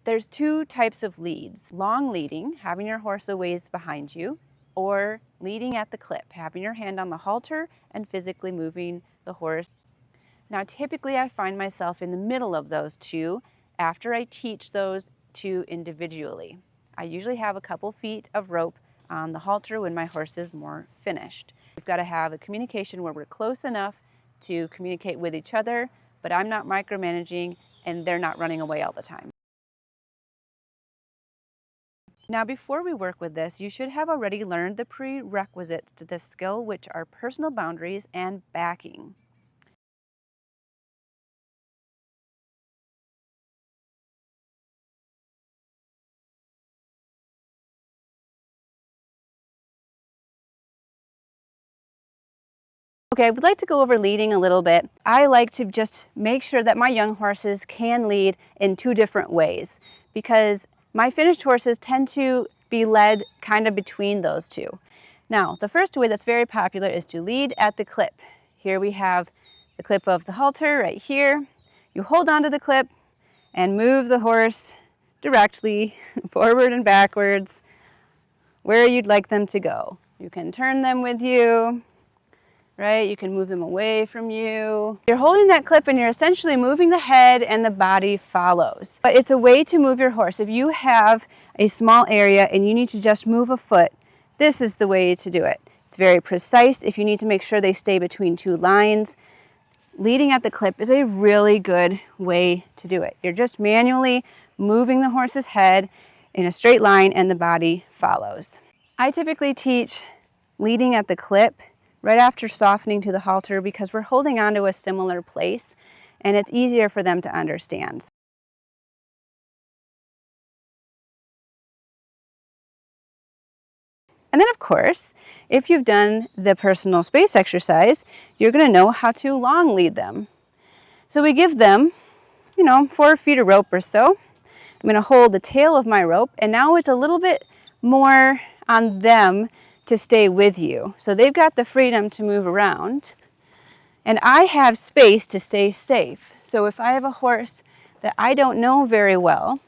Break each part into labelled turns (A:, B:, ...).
A: There's two types of leads: long leading, having your horse a ways behind you, or leading at the clip, having your hand on the halter and physically moving the horse. Now, typically I find myself in the middle of those two after I teach those two individually. I usually have a couple feet of rope on the halter when my horse is more finished. We've got to have a communication where we're close enough to communicate with each other, but I'm not micromanaging and they're not running away all the time. Now, before we work with this, you should have already learned the prerequisites to this skill, which are personal boundaries and backing. Okay, I would like to go over leading a little bit. I like to just make sure that my young horses can lead in two different ways, because my finished horses tend to be led kind of between those two. Now, the first way that's very popular is to lead at the clip. Here we have the clip of the halter right here. You hold onto the clip and move the horse directly forward and backwards where you'd like them to go. You can turn them with you. Right? You can move them away from you. You're holding that clip and you're essentially moving the head and the body follows. But it's a way to move your horse. If you have a small area and you need to just move a foot, this is the way to do it. It's very precise. If you need to make sure they stay between two lines, leading at the clip is a really good way to do it. You're just manually moving the horse's head in a straight line and the body follows. I typically teach leading at the clip right after softening to the halter because we're holding on to a similar place and it's easier for them to understand. And then of course, if you've done the personal space exercise, you're going to know how to long lead them. So we give them, 4 feet of rope or so. I'm going to hold the tail of my rope, and now it's a little bit more on them to stay with you. So they've got the freedom to move around, and I have space to stay safe. So if I have a horse that I don't know very well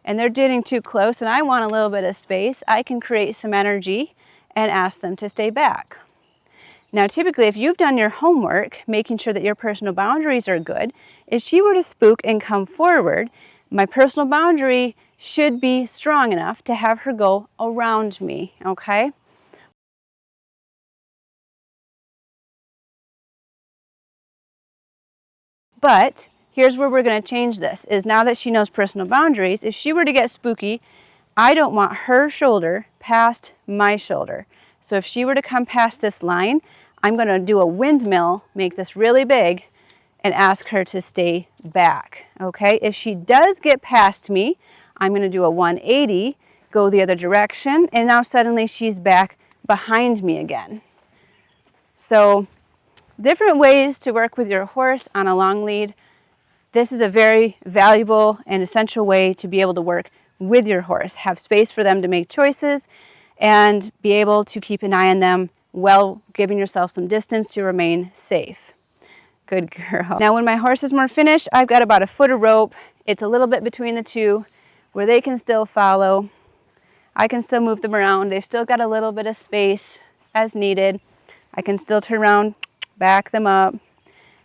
A: and they're getting too close and I want a little bit of space, I can create some energy and ask them to stay back. Now typically, if you've done your homework, making sure that your personal boundaries are good, if she were to spook and come forward, my personal boundary should be strong enough to have her go around me, okay? But here's where we're going to change this, is now that she knows personal boundaries, if she were to get spooky, I don't want her shoulder past my shoulder. So if she were to come past this line, I'm going to do a windmill, make this really big, and ask her to stay back, okay? If she does get past me, I'm going to do a 180, go the other direction, and now suddenly she's back behind me again. So different ways to work with your horse on a long lead. This is a very valuable and essential way to be able to work with your horse. Have space for them to make choices and be able to keep an eye on them while giving yourself some distance to remain safe. Good girl. Now when my horse is more finished, I've got about a foot of rope. It's a little bit between the two where they can still follow. I can still move them around. They've still got a little bit of space as needed. I can still turn around, back them up.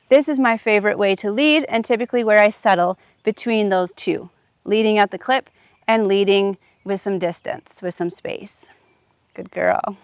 A: This is my favorite way to lead, and typically where I settle between those two, leading at the clip and leading with some distance, with some space. Good girl.